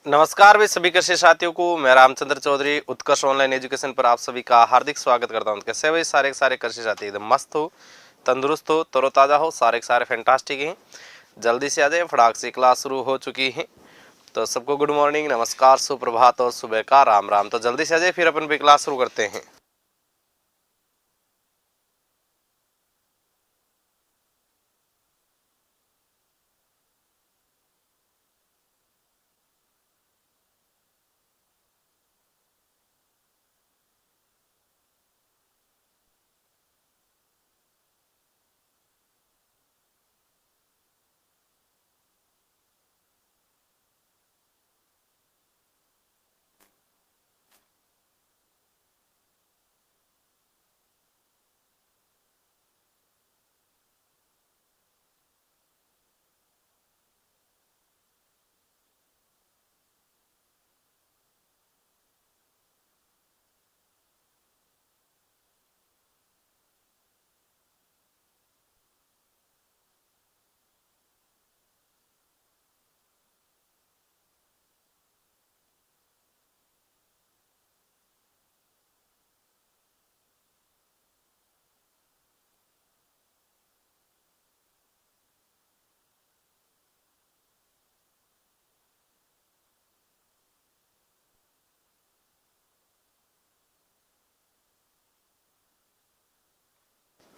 नमस्कार वे सभी कृषि साथियों को। मैं रामचंद्र चौधरी उत्कर्ष ऑनलाइन एजुकेशन पर आप सभी का हार्दिक स्वागत करता हूं। कैसे भाई सारे के सारे कृषि साथी एकदम मस्त हो, तंदुरुस्त हो, तरोताज़ा हो, सारे के सारे फैंटास्टिक हैं। जल्दी से आ जाए, फटाक से क्लास शुरू हो चुकी है। तो सबको गुड मॉर्निंग, नमस्कार, सुप्रभात और सुबह का राम राम। तो जल्दी से आ जाए, फिर अपन भी क्लास शुरू करते हैं।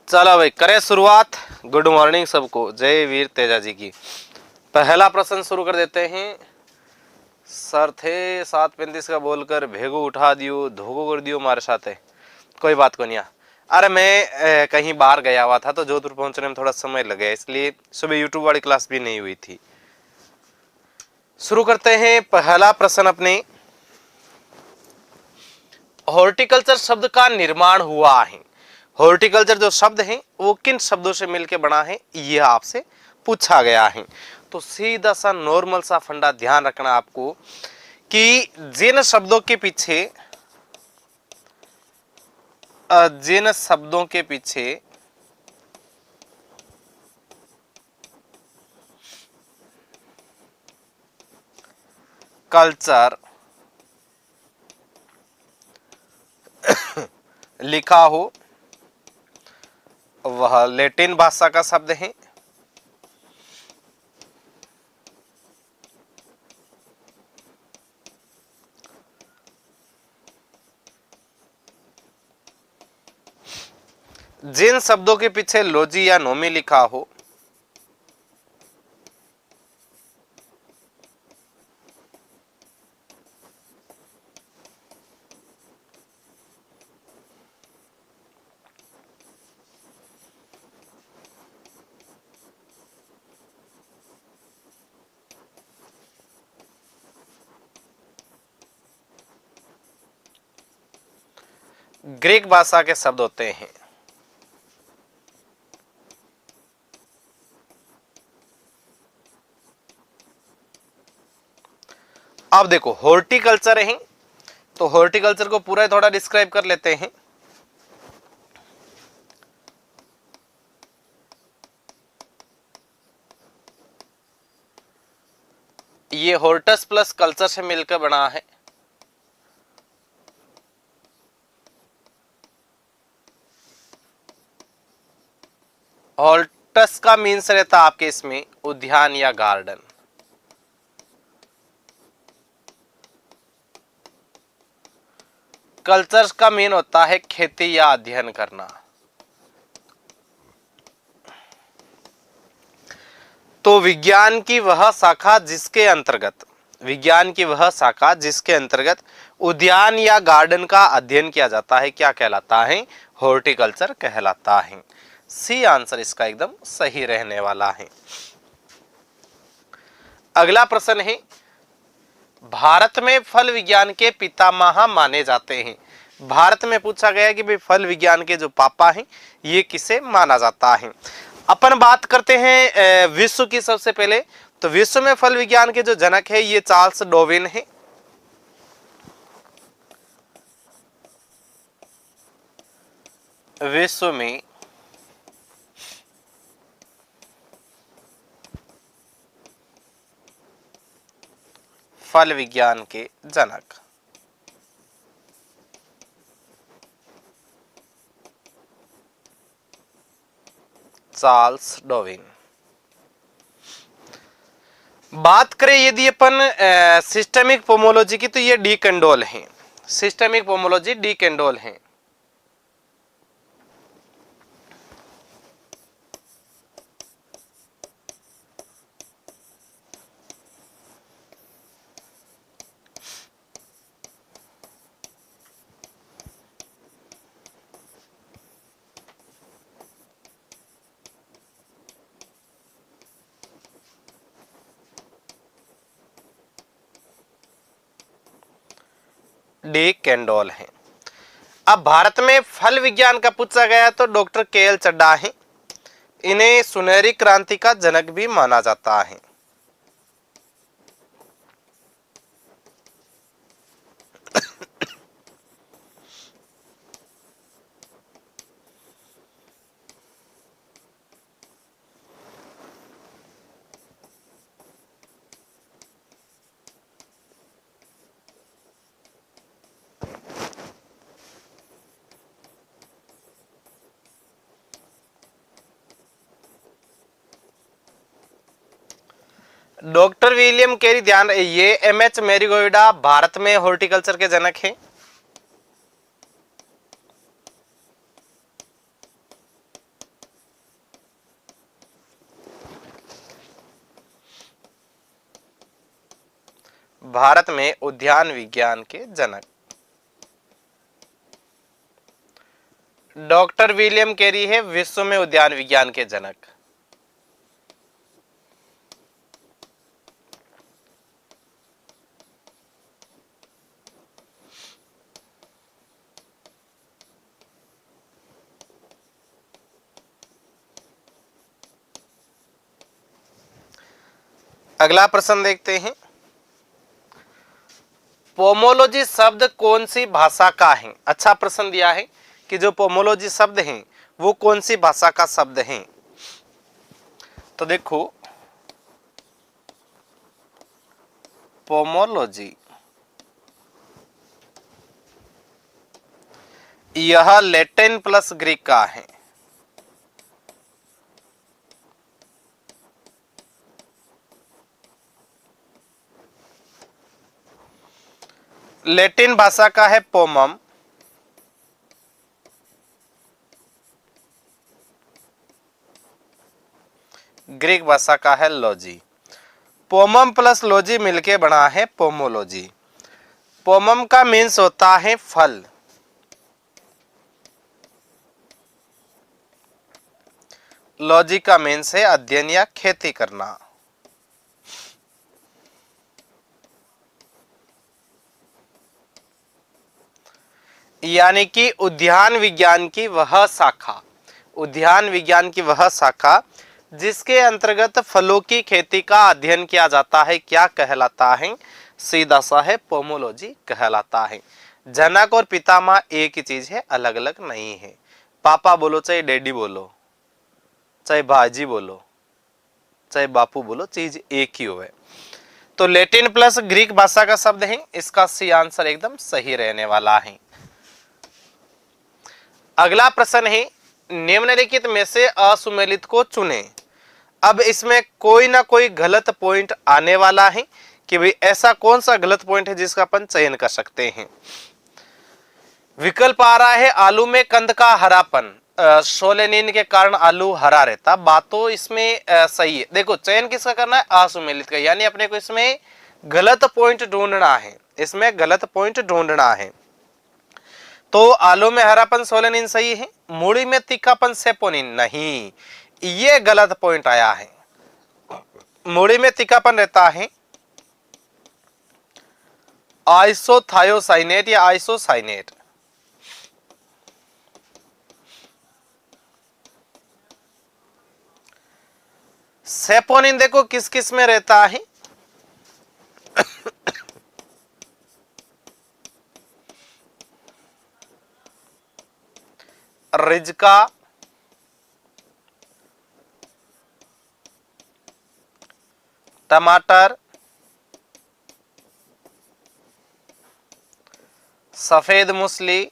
चलो भाई करें शुरुआत। गुड मॉर्निंग सबको, जय वीर तेजा जी की। पहला प्रश्न शुरू कर देते हैं। सर थे 7:35 का बोलकर भेगो उठा दियो, धोगो कर दियो मारे साथ है। कोई बात को नहीं। अरे मैं कहीं बाहर गया हुआ था तो जोधपुर पहुंचने में थोड़ा समय लग गया, इसलिए सुबह यूट्यूब वाली क्लास भी नहीं हुई थी। शुरू करते हैं पहला प्रश्न अपने। हॉर्टिकल्चर शब्द का निर्माण हुआ है। हॉर्टिकल्चर जो शब्द है वो किन शब्दों से मिलकर बना है, यह आपसे पूछा गया है। तो सीधा सा नॉर्मल सा फंडा ध्यान रखना आपको कि जिन शब्दों के पीछे कल्चर लिखा हो वह लैटिन भाषा का शब्द है। जिन शब्दों के पीछे लॉजी या नोमी लिखा हो ग्रीक भाषा के शब्द होते हैं। अब देखो हॉर्टिकल्चर है तो हॉर्टिकल्चर को पूरा थोड़ा डिस्क्राइब कर लेते हैं। ये हॉर्टस प्लस कल्चर से मिलकर बना है। हॉर्टस का मीन्स रहता है आपके इसमें उद्यान या गार्डन। कल्चर का मीन होता है खेती या अध्ययन करना। तो विज्ञान की वह शाखा जिसके अंतर्गत उद्यान या गार्डन का अध्ययन किया जाता है क्या कहलाता है, हॉर्टिकल्चर कहलाता है। सी आंसर इसका एकदम सही रहने वाला है। अगला प्रश्न है, भारत में फल विज्ञान के पितामह माने जाते हैं। भारत में पूछा गया कि भाई फल विज्ञान के जो पापा हैं ये किसे माना जाता है। अपन बात करते हैं विश्व की। सबसे पहले तो विश्व में फल विज्ञान के जो जनक है ये चार्ल्स डार्विन है। विश्व में फल विज्ञान के जनक? Charles Darwin. बात करें यदि अपन सिस्टमिक पोमोलॉजी की, तो ये डी कैंडोल है। सिस्टमिक पोमोलॉजी डी कैंडोल है। डी कैंडोल है। अब भारत में फल विज्ञान का पूछा गया तो डॉक्टर के.एल. चड्ढा है। इन्हें सुनहरी क्रांति का जनक भी माना जाता है। डॉक्टर विलियम कैरी, ध्यान, ये एम.एच. मैरीगोविडा भारत में हॉर्टिकल्चर के जनक हैं। भारत में उद्यान विज्ञान के जनक डॉक्टर विलियम कैरी है। विश्व में उद्यान विज्ञान के जनक। अगला प्रश्न देखते हैं। पोमोलॉजी शब्द कौन सी भाषा का है? अच्छा प्रश्न दिया है कि जो पोमोलॉजी शब्द हैं वो कौन सी भाषा का शब्द है। तो देखो, पोमोलॉजी यह लैटिन प्लस ग्रीक का है। लैटिन भाषा का है पोमम। ग्रीक भाषा का है लॉजी। पोमम प्लस लॉजी मिलके बना है पोमोलॉजी। पोमम का मीन्स होता है फल। लॉजी का मीन्स है अध्ययन या खेती करना। यानी कि उद्यान विज्ञान की वह शाखा, उद्यान विज्ञान की वह शाखा जिसके अंतर्गत फलों की खेती का अध्ययन किया जाता है, क्या कहलाता है? सीधा सा है पोमोलॉजी कहलाता है। जनक और पितामह एक ही चीज है, अलग अलग नहीं है। पापा बोलो चाहे डैडी बोलो, चाहे भाजी बोलो, चाहे बापू बोलो, चीज एक ही हो है। तो लैटिन प्लस ग्रीक भाषा का शब्द है। इसका सी आंसर एकदम सही रहने वाला है। अगला प्रश्न है, निम्नलिखित में से असुमेलित को चुने। अब इसमें कोई ना कोई गलत पॉइंट आने वाला है कि भाई ऐसा कौन सा गलत पॉइंट है जिसका अपन चयन कर सकते हैं। विकल्प आ रहा है आलू में कंद का हरापन, सोलेनिन के कारण आलू हरा रहता। बात तो इसमें सही है। देखो, चयन किसका करना है? असुमेलित का। यानी अपने को इसमें गलत पॉइंट ढूंढना है, इसमें गलत पॉइंट ढूंढना है। तो आलू में हरापन सोलेनिन सही है। मूली में तीखापन सेपोनिन नहीं, ये गलत पॉइंट आया है। मूली में तीखापन रहता है आइसोथायोसाइनेट या आइसोसाइनेट। सेपोनिन देखो किस किस में रहता है? रिजका, टमाटर, सफेद मूसली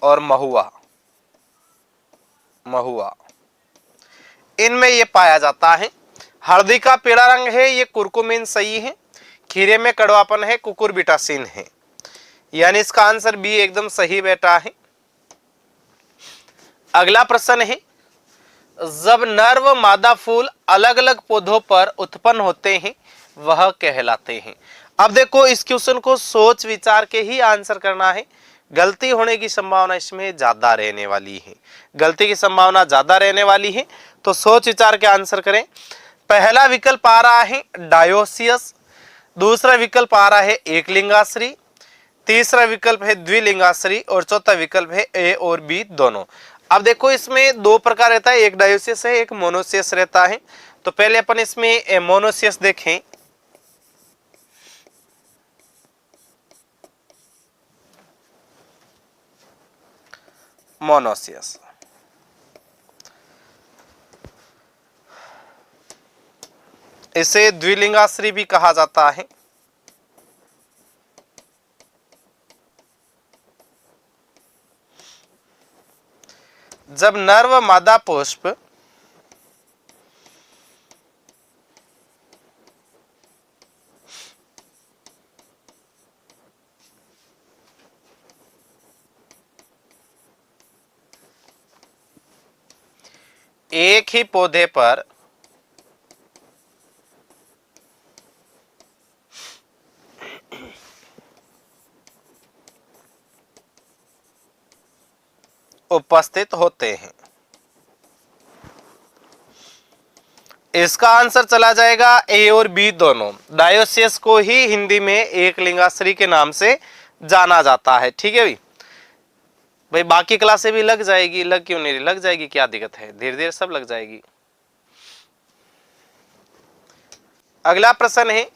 और महुआ, महुआ, इनमें ये पाया जाता है। हल्दी का पीला रंग है, ये कुरकुमिन सही है। खीरे में कड़वापन है, कुकुरबिटासिन है। यानी इसका आंसर बी एकदम सही बेटा है। अगला प्रश्न है, जब नर व मादा फूल अलग अलग पौधों पर उत्पन्न होते हैं वह कहलाते हैं। अब देखो इस क्वेश्चन को सोच विचार के ही आंसर करना है। गलती होने की संभावना इसमें ज्यादा रहने वाली है, गलती की संभावना ज्यादा रहने वाली है, तो सोच विचार के आंसर करें। पहला विकल्प आ रहा है डायोसियस, दूसरा विकल्प आ रहा है एक लिंगाश्री, तीसरा विकल्प है द्विलिंगाश्री और चौथा विकल्प है ए और बी दोनों। अब देखो इसमें दो प्रकार रहता है, एक डायोसियस है, एक मोनोसियस रहता है। तो पहले अपन इसमें मोनोसियस देखें। मोनोसियस, इसे द्विलिंगाश्री भी कहा जाता है। जब नर व मादा पुष्प एक ही पौधे पर उपस्थित होते हैं, इसका आंसर चला जाएगा ए और बी दोनों। डायोसियस को ही हिंदी में एक लिंगाश्री के नाम से जाना जाता है। ठीक है भाई बाकी क्लासें भी लग जाएगी, लग क्यों नहीं, लग जाएगी, क्या दिक्कत है, धीरे धीरे सब लग जाएगी। अगला प्रश्न है,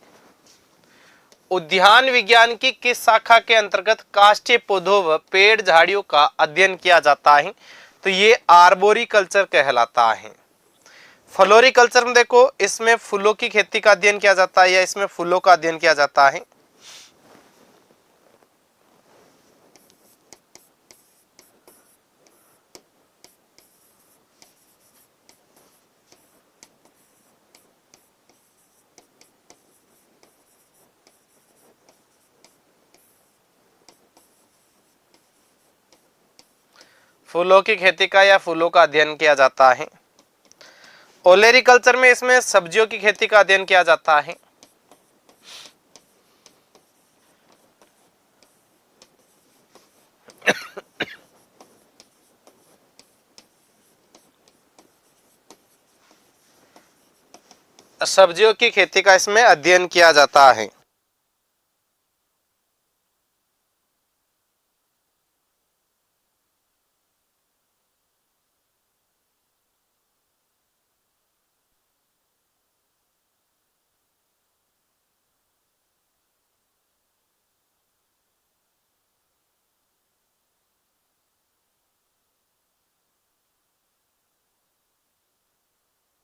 उद्यान विज्ञान की किस शाखा के अंतर्गत काष्ठीय पौधों व पेड़ झाड़ियों का अध्ययन किया जाता है? तो ये आर्बोरिकल्चर कहलाता है। फ्लोरिकल्चर में देखो इसमें फूलों की खेती का अध्ययन किया जाता है या इसमें फूलों का अध्ययन किया जाता है। फूलों की खेती का या फूलों का अध्ययन किया जाता है। ओलेरिकल्चर में इसमें सब्जियों की खेती का अध्ययन किया जाता है। सब्जियों की खेती का इसमें अध्ययन किया जाता है।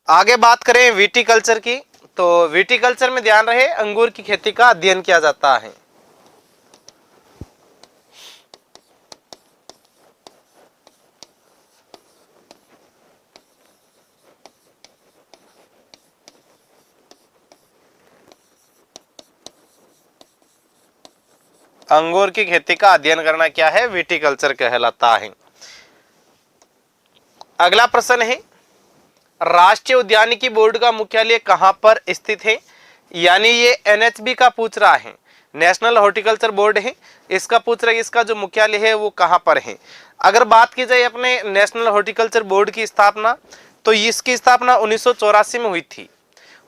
आगे बात करें विटीकल्चर की, तो विटीकल्चर में ध्यान रहे अंगूर की खेती का अध्ययन किया जाता है। अंगूर की खेती का अध्ययन करना क्या है, विटीकल्चर कहलाता है। अगला प्रश्न है, राष्ट्रीय उद्यानिकी बोर्ड का मुख्यालय कहां पर स्थित है? यानी ये एनएचबी का पूछ रहा है, नेशनल हॉर्टिकल्चर बोर्ड है, इसका पूछ रहा है इसका जो मुख्यालय है वो कहां पर है। अगर बात की जाए अपने नेशनल हॉर्टिकल्चर बोर्ड की स्थापना, तो इसकी स्थापना 1984 में हुई थी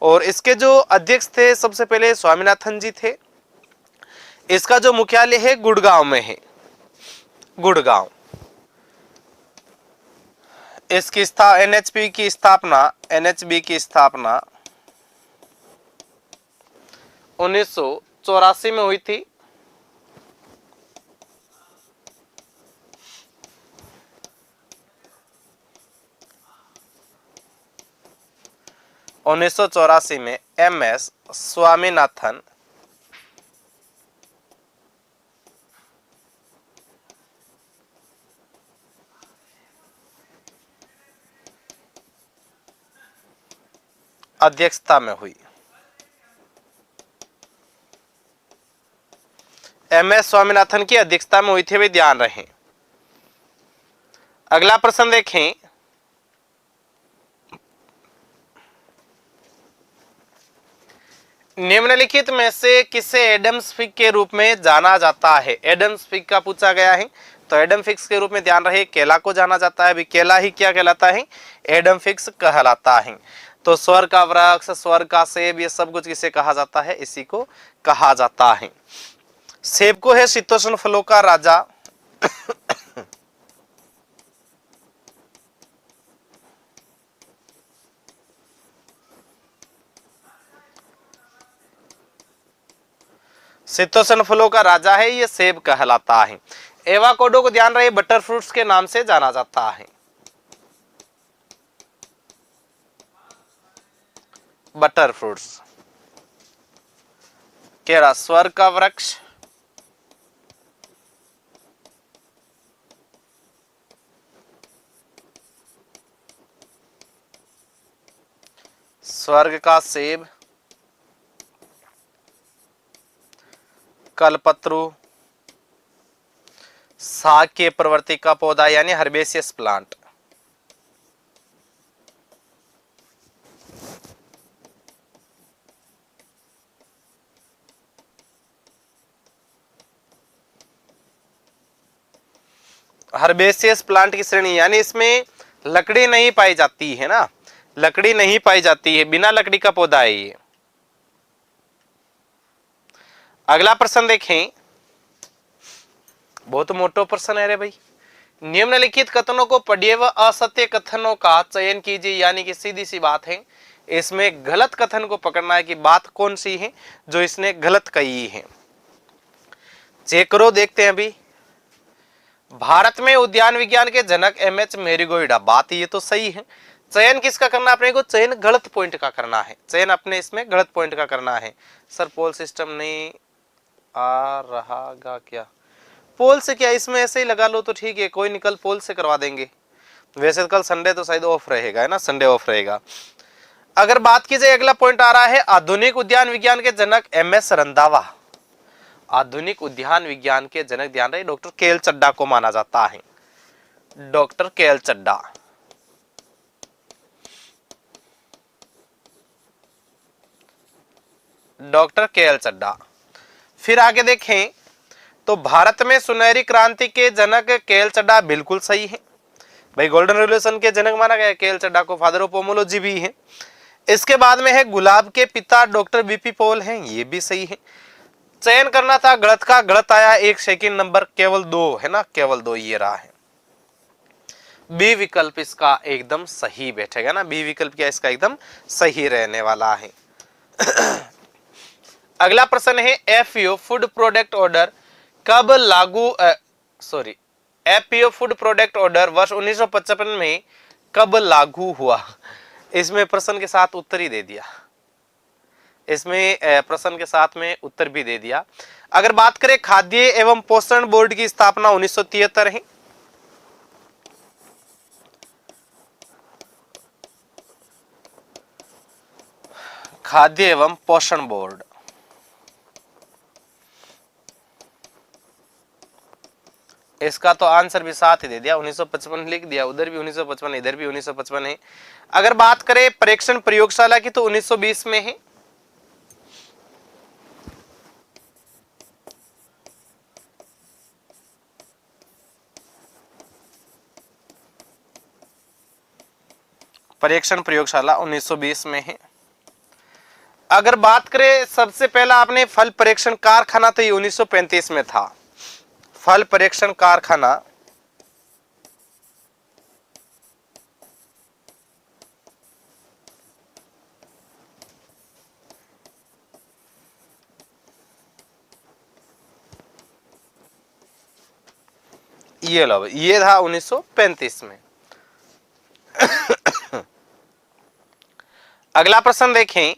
और इसके जो अध्यक्ष थे सबसे पहले स्वामीनाथन जी थे। इसका जो मुख्यालय है गुड़गांव में है, गुड़गांव। इसकी एनएचबी की स्थापना 1984 में हुई थी। में एमएस स्वामीनाथन अध्यक्षता में हुई। एमएस स्वामीनाथन की अध्यक्षता में हुई थी, वे ध्यान रहे। अगला प्रश्न देखें, निम्नलिखित में से किसे एडम्स फिग के रूप में जाना जाता है? एडम्स फिग का पूछा गया है, तो एडम फिग्स के रूप में ध्यान रहे केला को जाना जाता है। अभी केला ही क्या कहलाता है? एडम फिग्स कहलाता है। तो स्वर्ग का वृक्ष, स्वर्ग का सेब, ये सब कुछ किसे कहा जाता है? इसी को कहा जाता है। सेब को है शीतोष्ण फलों का राजा। शीतोष्ण फलों का राजा है, ये सेब कहलाता है। एवाकाडो को ध्यान रहे बटर फ्रूट्स के नाम से जाना जाता है। Butter fruits. केरा स्वर्ग का वृक्ष, स्वर्ग का सेब, कल्पत्रु, साग के प्रवृत्ति का पौधा यानी हर्बेसियस प्लांट। हर्बेसियस प्लांट की श्रेणी, यानी इसमें लकड़ी नहीं पाई जाती है ना, लकड़ी नहीं पाई जाती है, बिना लकड़ी का पौधा है ये। अगला प्रश्न देखें, बहुत मोटो प्रश्न है रे भाई। निम्नलिखित कथनों को पढ़िए व असत्य कथनों का चयन कीजिए, यानी कि सीधी सी बात है, इसमें गलत कथन को पकड़ना है कि बात कौन सी है जो इसने गलत कही है। चेक करो, देखते हैं। अभी भारत में उद्यान विज्ञान के जनक एमएच मैरीगोल्ड, बात ये तो सही है। चयन किसका करना अपने को? चयन गलत पॉइंट का करना है, चयन अपने इसमें गलत पॉइंट का करना है। सर पोल सिस्टम नहीं आ रहा गा क्या? पोल से क्या, इसमें ऐसे ही लगा लो तो ठीक है, कोई निकल पोल से करवा देंगे। वैसे कल संडे तो शायद ऑफ रहेगा, है ना, संडे ऑफ रहेगा। अगर बात की जाए, अगला पॉइंट आ रहा है आधुनिक उद्यान विज्ञान के जनक एमएस रंधावा। आधुनिक उद्यान विज्ञान के जनक ध्यान रहे डॉक्टर केएल चड्डा को माना जाता है। डॉक्टर केएल चड्डा। डॉक्टर केएल चड्डा। फिर आगे देखें तो भारत में सुनहरी क्रांति के जनक केएल चड्डा बिल्कुल सही है भाई। गोल्डन रेवोल्यूशन के जनक माना गया केएल चड्डा को, फादर ऑफ पोमोलॉजी भी है। इसके बाद में है गुलाब के पिता डॉक्टर बीपी पॉल हैं, ये भी सही है। चयन करना था गलत का, गलत आया। एक सेकंड नंबर केवल 2 है ना, केवल 2 ये रहा है। बी विकल्प इसका एकदम सही बैठेगा ना, बी विकल्प क्या इसका एकदम सही रहने वाला है। अगला प्रश्न है एफपीओ फूड प्रोडक्ट ऑर्डर कब लागू एफपीओ फूड प्रोडक्ट ऑर्डर वर्ष 1955 में कब लागू हुआ? इसमें प्रश्न के साथ उत्तर ही दे दिया, इसमें प्रश्न के साथ में उत्तर भी दे दिया। अगर बात करें खाद्य एवं पोषण बोर्ड की स्थापना 1973 है। खाद्य एवं पोषण बोर्ड, इसका तो आंसर भी साथ ही दे दिया, 1955 लिख दिया, उधर भी 1955, इधर भी 1955 है। अगर बात करें परीक्षण प्रयोगशाला की तो 1920 में है। परीक्षण प्रयोगशाला 1920 में है। अगर बात करें सबसे पहला आपने फल परीक्षण कारखाना तो ये 1935 में था। फल परीक्षण कारखाना ये लो, ये था 1935 में। अगला प्रश्न देखें,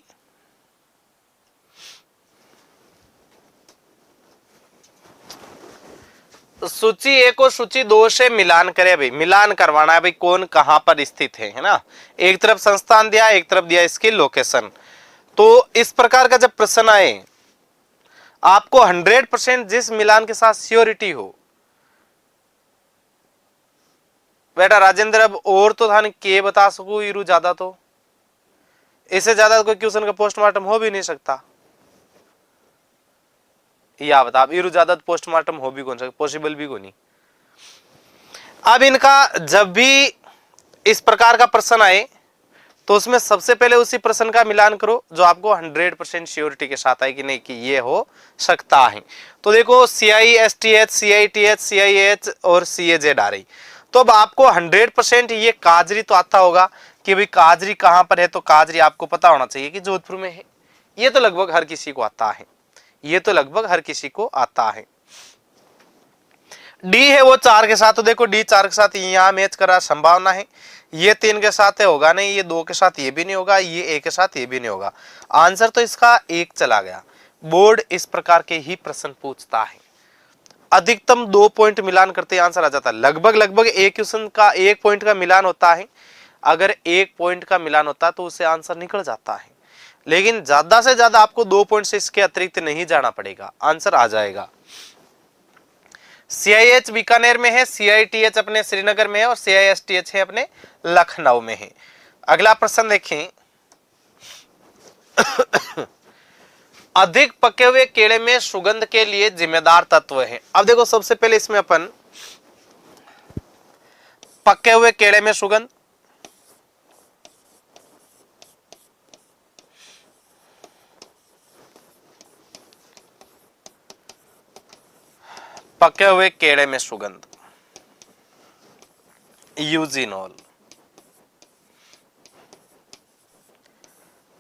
सूची 1 और सूची 2 से मिलान करें भाई, मिलान करवाना है भाई कौन कहां पर स्थित है ना। एक तरफ संस्थान दिया, एक तरफ दिया इसकी लोकेशन। तो इस प्रकार का जब प्रश्न आए, आपको 100% जिस मिलान के साथ श्योरिटी हो, बेटा राजेंद्र अब और तो था नहीं के बता सकू इरू ज्यादा, तो इससे ज्यादा कोई क्वेश्चन का पोस्टमार्टम हो भी नहीं सकता। या बता, इरू ज्यादा पोस्टमार्टम हो भी कौन सकता, पॉसिबल भी कौन नहीं। अब इनका जब भी इस प्रकार का प्रश्न आए तो उसमें सबसे पहले उसी प्रश्न का मिलान करो जो आपको 100% श्योरिटी के साथ आए कि नहीं कि ये हो सकता है। तो देखो CISTH, CITH, CIH और CAZ आ रही, तो अब आपको 100% ये काजरी तो आता होगा कि भाई काजरी कहां पर है, तो काजरी आपको पता होना चाहिए कि जोधपुर में है। ये तो लगभग हर किसी को आता है, ये तो लगभग हर किसी को आता है। डी है वो 4 के साथ, तो देखो डी 4 के साथ यहां मैच करा संभावना है। ये 3 के साथ है, होगा नहीं। ये 2 के साथ ये भी नहीं होगा, ये 1 के साथ ये भी नहीं होगा। आंसर तो इसका 1 चला गया। बोर्ड इस प्रकार के ही प्रश्न पूछता है। अधिकतम 2 पॉइंट मिलान करते आंसर आ जाता है। लगभग एक क्वेश्चन का 1 पॉइंट का मिलान होता है। अगर 1 पॉइंट का मिलान होता है तो उससे आंसर निकल जाता है, लेकिन ज्यादा से ज्यादा आपको 2 पॉइंट से इसके अतिरिक्त नहीं जाना पड़ेगा, आंसर आ जाएगा। CIH बीकानेर में है, CITH अपने श्रीनगर में है और CISTH है अपने लखनऊ में है। अगला प्रश्न देखें। अधिक पके हुए केले में सुगंध के लिए जिम्मेदार तत्व है। अब देखो सबसे पहले इसमें अपन पके हुए केले में सुगंध, पके हुए केले में सुगंध, यूजिनॉल।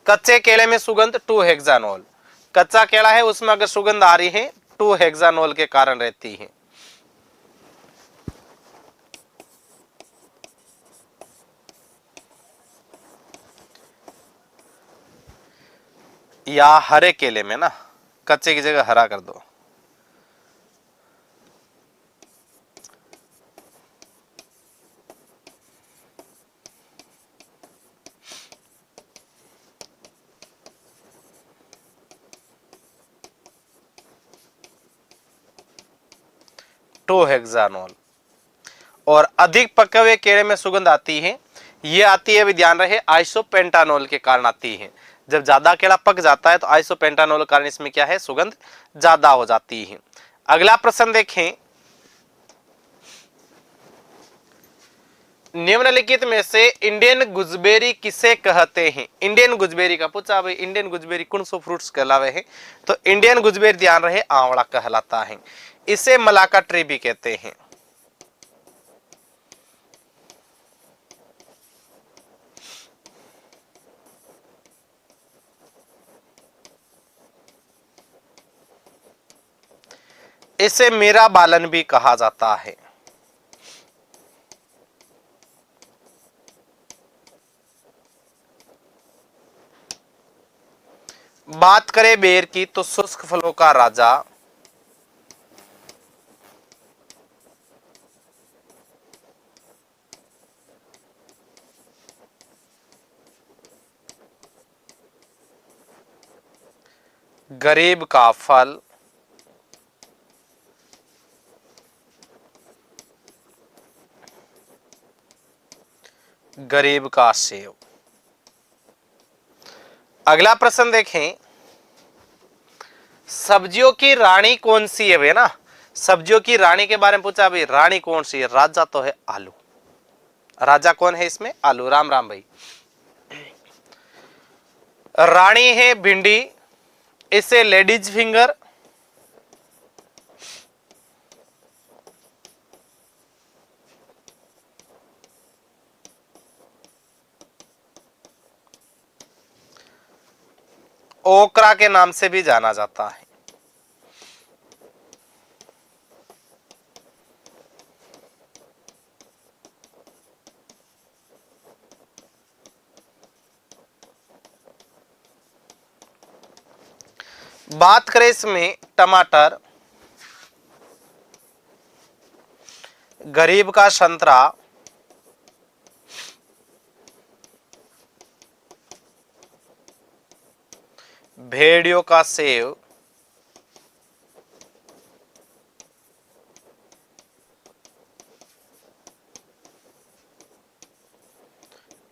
कच्चे केले में सुगंध 2-हेक्सानॉल। कच्चा केला है उसमें अगर सुगंध आ रही है 2-हेक्सानॉल के कारण रहती है। या हरे केले में ना, कच्चे की जगह हरा कर दो। हेक्सानॉल। और अधिक पके हुए केले में सुगंध आती है, ये आती है, भी ध्यान रहे, आइसोपेंटानॉल के कारण आती है। जब ज्यादा केला पक जाता है तो आइसोपेंटानॉल के कारण इसमें क्या है, सुगंध ज्यादा हो जाती है। अगला प्रश्न देखें। निम्नलिखित में से इंडियन गुजबेरी किसे कहते हैं। इंडियन गुजबेरी का पूछा भाई, इंडियन गुजबेरी कौन सो फ्रूट्स कहलावे हैं, तो इंडियन गुजबेरी ध्यान रहे आंवला कहलाता है। इसे मलाका ट्री भी कहते हैं। इसे मेरा बालन भी कहा जाता है। बात करें बेर की तो शुष्क फलों का राजा, गरीब का फल, गरीब का सेब। अगला प्रश्न देखें। सब्जियों की रानी कौन सी है भाई ना, सब्जियों की रानी के बारे में पूछा भाई, रानी कौन सी है, राजा तो है आलू। राजा कौन है इसमें, आलू। राम राम भाई। रानी है भिंडी, इसे लेडीज फिंगर, ओकरा के नाम से भी जाना जाता है। बात करें इसमें टमाटर, गरीब का संतरा, भेड़ियों का सेव,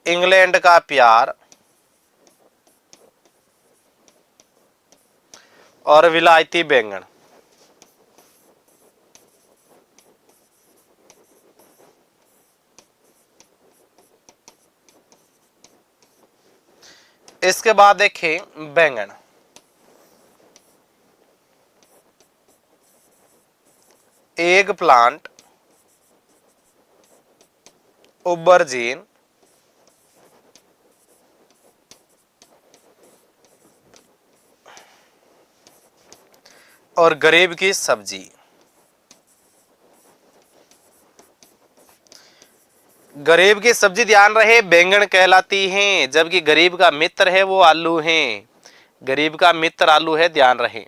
इंग्लैंड का प्यार और विलायती बैंगन। इसके बाद देखें बैंगन, एग प्लांट, उबरजीन, और गरीब की सब्जी। गरीब की सब्जी ध्यान रहे बैंगन कहलाती हैं, जबकि गरीब का मित्र है वो आलू हैं। गरीब का मित्र आलू है, ध्यान रहे।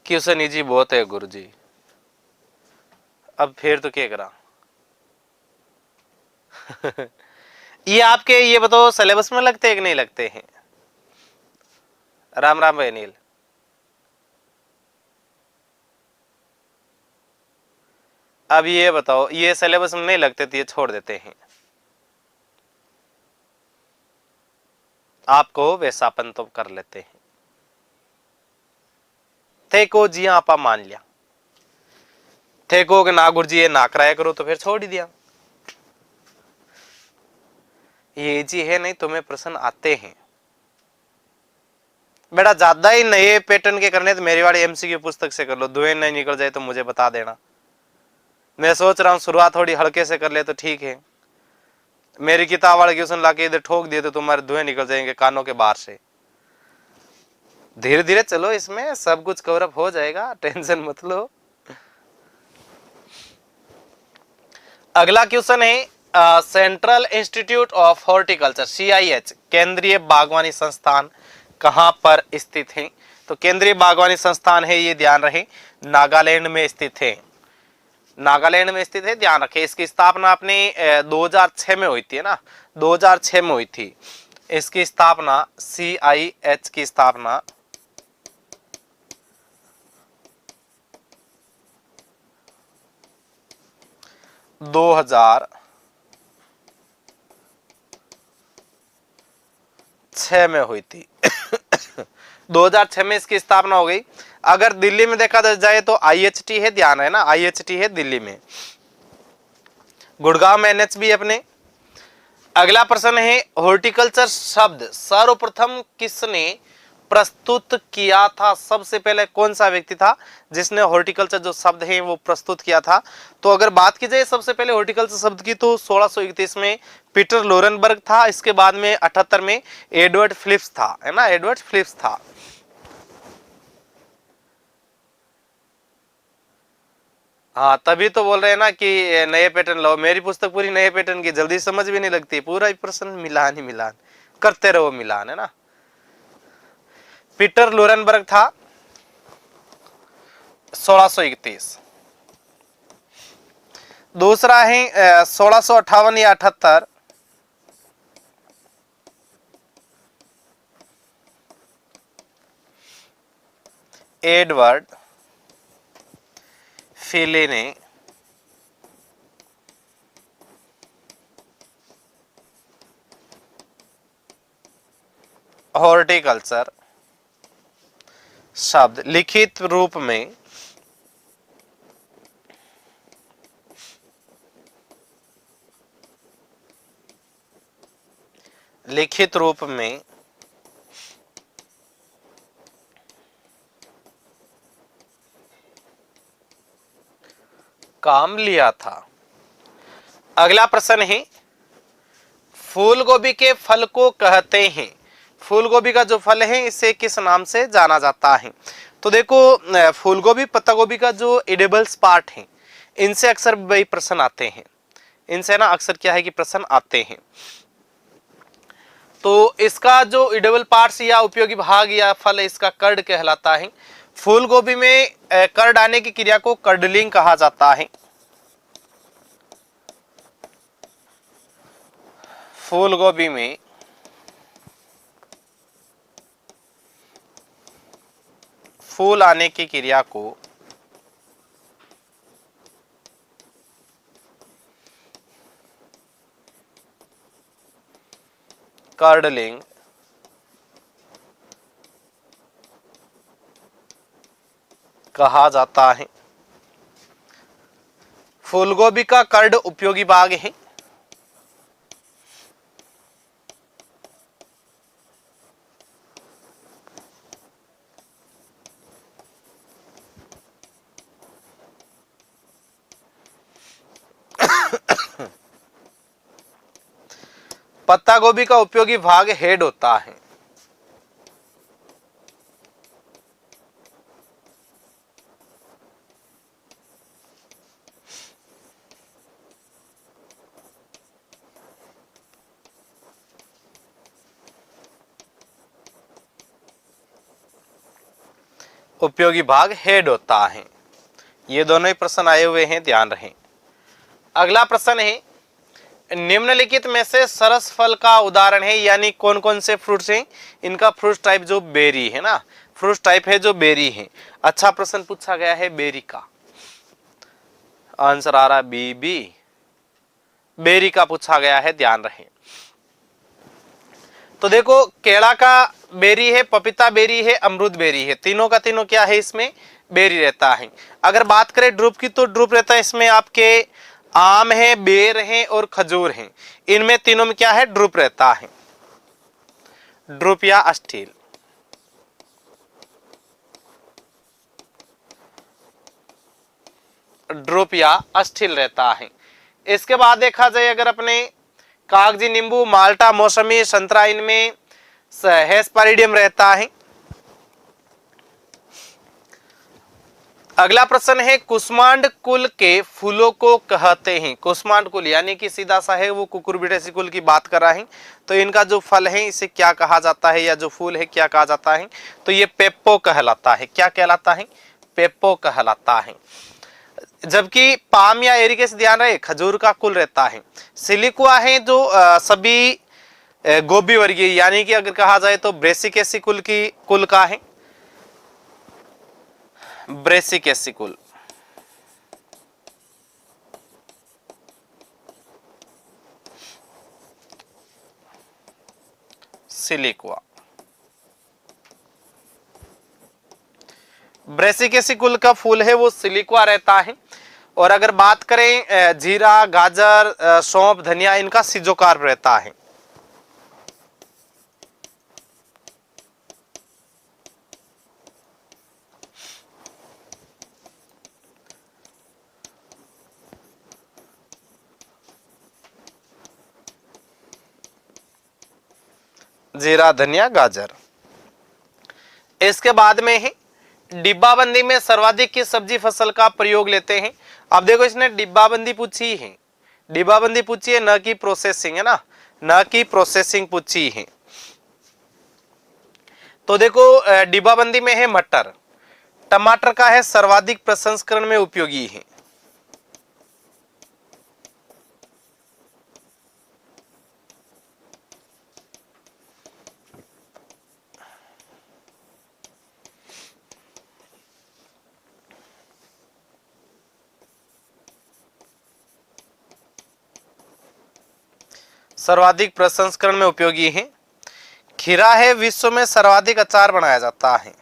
क्वेश्चन इजी बहुत है गुरुजी। अब फिर तो क्या करा। ये आपके ये बताओ सिलेबस में लगते हैं कि नहीं लगते हैं? राम राम भाई नील। अब ये बताओ, ये सिलेबस में नहीं लगते तो ये छोड़ देते हैं। आपको वैसापन तो कर लेते हैं। थे को जी आपा मान लिया, थे को कि ना गुरुजी ये ना कराया करो, तो फिर छोड़ ही दिया। ये जी है नहीं, तुम्हें प्रश्न आते हैं बेटा। ज्यादा ही नए पैटर्न के करने तो मेरी वाली एमसीक्यू पुस्तक से कर लो। दुए नहीं निकल जाए तो मुझे बता देना। मैं सोच रहा हूँ शुरुआत थोड़ी हल्के से कर ले तो ठीक है। मेरी किताब वाले क्वेश्चन लाके इधर ठोक दिए तो तुम्हारे धुएं निकल जाएंगे कानों के बाहर से। धीरे धीरे चलो, इसमें सब कुछ कवर अप हो जाएगा, टेंशन मत लो। अगला क्वेश्चन है central institute of horticulture CIH केंद्रीय बागवानी संस्थान कहां पर स्थित है? तो केंद्रीय बागवानी संस्थान है ये, ध्यान रहे, नागालैंड में स्थित है। नागालैंड में स्थित है, ध्यान रखें। इसकी स्थापना अपने 2006 में हुई थी ना, 2006 में हुई थी इसकी स्थापना। CIH की स्थापना 2006 में हुई थी। 2006 में इसकी स्थापना हो गई। अगर दिल्ली में देखा जाए तो IHT है, ध्यान है ना, IHT है दिल्ली में। गुड़गांव में NHB अपने। अगला प्रश्न है हॉर्टिकल्चर शब्द सर्वप्रथम किसने प्रस्तुत किया था? सबसे पहले कौन सा व्यक्ति था जिसने हॉर्टिकल्चर जो शब्द है वो प्रस्तुत किया था? तो अगर बात की जाए सबसे पहले हॉर्टिकल्चर शब्द की तो 1631 में पीटर लोरेनबर्ग था। इसके बाद में 78 में एडवर्ड फिलिप्स था, है ना, एडवर्ड फिलिप्स था। हाँ, तभी तो बोल रहे हैं ना कि नए पैटर्न लो। मेरी पुस्तक पूरी नए पैटर्न की, जल्दी समझ भी नहीं लगती, पूरा ही प्रश्न मिलान ही मिलान करते रहो, मिलान, है ना। पीटर लोरेनबर्ग था 1631। दूसरा है 1658 या 78 एडवर्ड फिले ने हॉर्टिकल्चर शब्द लिखित रूप में काम लिया था। अगला प्रश्न है फूल गोभी के फल को कहते हैं, फूल गोभी का जो फल है इसे किस नाम से जाना जाता है? तो देखो, फूल गोभी पत्ता गोभी का जो एडिबल्स पार्ट है इनसे अक्सर वही प्रश्न आते हैं, इनसे ना अक्सर क्या है कि प्रश्न आते हैं। तो इसका जो एडिबल पार्ट्स या उपयोगी भाग या फल इसका कर्ड कहलाता है। फूल गोभी में कर्ड आने की क्रिया को कर्डलिंग कहा जाता है। फूल गोभी में फूल आने की क्रिया को कर्डलिंग कहा जाता है। फूलगोभी का कर्ड उपयोगी भाग है। पत्ता गोभी का उपयोगी भाग हेड होता है। उपयोगी भाग हेड होता है। ये दोनों ही प्रश्न आए हुए हैं, ध्यान रखें। अगला प्रश्न है, निम्नलिखित में से सरस फल का उदाहरण है, यानी कौन कौन से फ्रूट्स हैं। इनका फ्रूट टाइप जो बेरी है ना, फ्रूट टाइप है जो बेरी है। अच्छा प्रश्न पूछा गया है बेरी का, आंसर आ रहा है बी बी, बेरी का पूछा गया है, ध्यान रखें। तो देखो, केला का बेरी है, पपीता बेरी है, अमरूद बेरी है, तीनों का तीनों क्या है, इसमें बेरी रहता है। अगर बात करें ड्रूप की, तो ड्रूप रहता है इसमें आपके आम है, बेर है और खजूर है। इनमें तीनों में क्या है, ड्रूप रहता है, ड्रूप या अस्टील। ड्रूप या अस्टील रहता है। इसके बाद देखा जाए, अगर अपने कागजी नींबू, माल्टा, मौसमी, संतरा, इनमें हेस्पेरिडियम रहता है। अगला प्रश्न है, कुष्मांड कुल के फूलों को कहते हैं। कुष्मांड कुल यानी कि सीधा सा है वो कुकुरबिटेसी कुल की बात कर रहा है। तो इनका जो फल है इसे क्या कहा जाता है, या जो फूल है क्या कहा जाता है, तो ये पेप्पो कहलाता है। क्या कहलाता है, पेप्पो कहलाता है। जबकि पाम या एरिकेस, ध्यान रहे, खजूर का कुल रहता है। सिलिकुआ है जो सभी गोभी वर्गीय, यानी कि अगर कहा जाए तो ब्रेसिकेसी कुल की कुल का है, ब्रेसिकेसी कुल। सिलिकुआ, ब्रेसिकेसी कुल का फूल है वो सिलिकुआ रहता है। और अगर बात करें जीरा, गाजर, सौंफ, धनिया, इनका सिजोकार्प रहता है। जीरा, धनिया, गाजर। इसके बाद में है, डिब्बाबंदी में सर्वाधिक किस सब्जी फसल का प्रयोग लेते हैं। अब देखो, इसने डिब्बाबंदी पूछी है, डिब्बाबंदी पूछी है, न कि प्रोसेसिंग, है ना, न कि प्रोसेसिंग पूछी है। तो देखो, डिब्बाबंदी में है मटर। टमाटर का है सर्वाधिक प्रसंस्करण में उपयोगी है। सर्वाधिक प्रसंस्करण में उपयोगी है। खीरा है विश्व में सर्वाधिक अचार बनाया जाता है।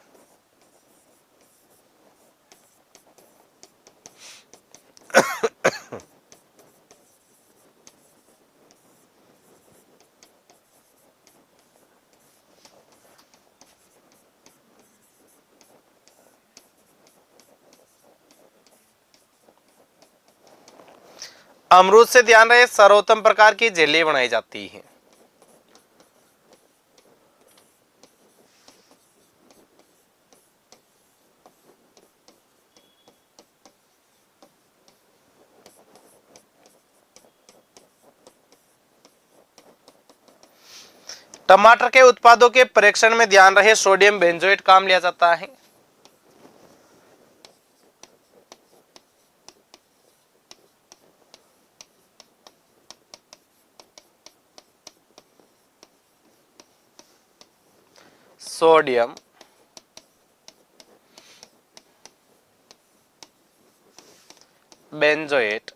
अमरूद से, ध्यान रहे, सर्वोत्तम प्रकार की जेली बनाई जाती है। टमाटर के उत्पादों के परीक्षण में, ध्यान रहे, सोडियम बेंजोएट काम लिया जाता है। सोडियम, बेंजोएट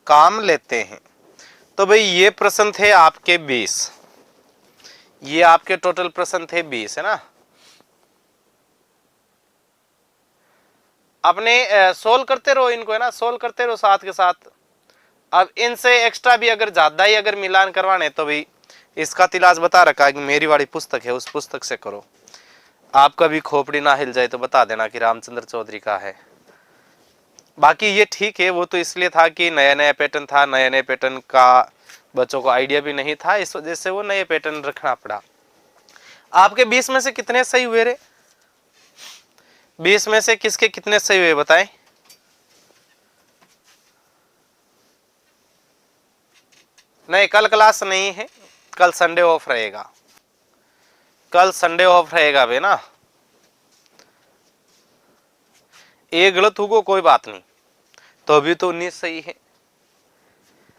काम लेते हैं। तो भाई ये प्रश्न थे आपके 20, ये आपके टोटल प्रश्न थे 20 है ना। अपने सोल्व करते रहो इनको है ना, सोल्व करते रहो साथ के साथ। अब इनसे एक्स्ट्रा भी अगर ज्यादा ही अगर मिलान करवाने तो भाई इसका तिलास बता रखा है कि मेरी वाली पुस्तक है, उस पुस्तक से करो। आपका भी खोपड़ी ना हिल जाए तो बता देना कि रामचंद्र चौधरी का है। बाकी ये ठीक है, वो तो इसलिए था कि नया नया पैटर्न था, नए नए पैटर्न का बच्चों को आइडिया भी नहीं था, इस वजह से वो नए पैटर्न रखना पड़ा। आपके 20 में से कितने सही हुए रे? 20 में से किसके कितने सही हुए बताएं? नहीं, कल क्लास नहीं है, कल संडे ऑफ रहेगा, कल संडे ऑफ रहेगा बे ना। एक गलत होगा कोई बात नहीं, तो अभी तो 19 सही है।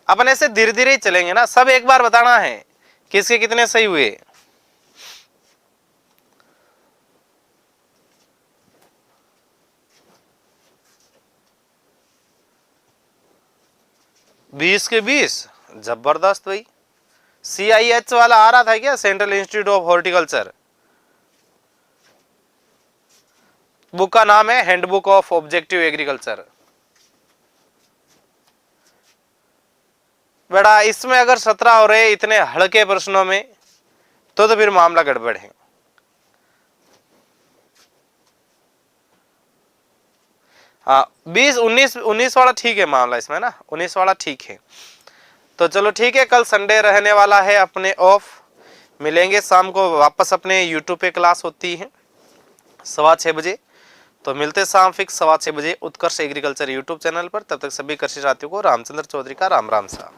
अपन ऐसे धीरे धीरे ही चलेंगे ना, सब एक बार बताना है किसके कितने सही हुए। बीस के 20 जबरदस्त भाई। CIH वाला आ रहा था क्या, central institute of horticulture? Book का नाम है हैंडबुक ऑफ ऑब्जेक्टिव एग्रीकल्चर। बेटा इसमें अगर 17 हो रहे इतने हल्के प्रश्नों में तो फिर मामला गड़बड़ है। हाँ 19 वाला ठीक है मामला इसमें ना, 19 वाला ठीक है। तो चलो ठीक है, कल संडे रहने वाला है अपने ऑफ। मिलेंगे शाम को वापस, अपने यूट्यूब पे क्लास होती है 6:15 बजे। तो मिलते शाम फिक्स 6:15 बजे उत्कर्ष एग्रीकल्चर यूट्यूब चैनल पर। तब तक सभी कृषि साथियों को रामचंद्र चौधरी का राम राम सा।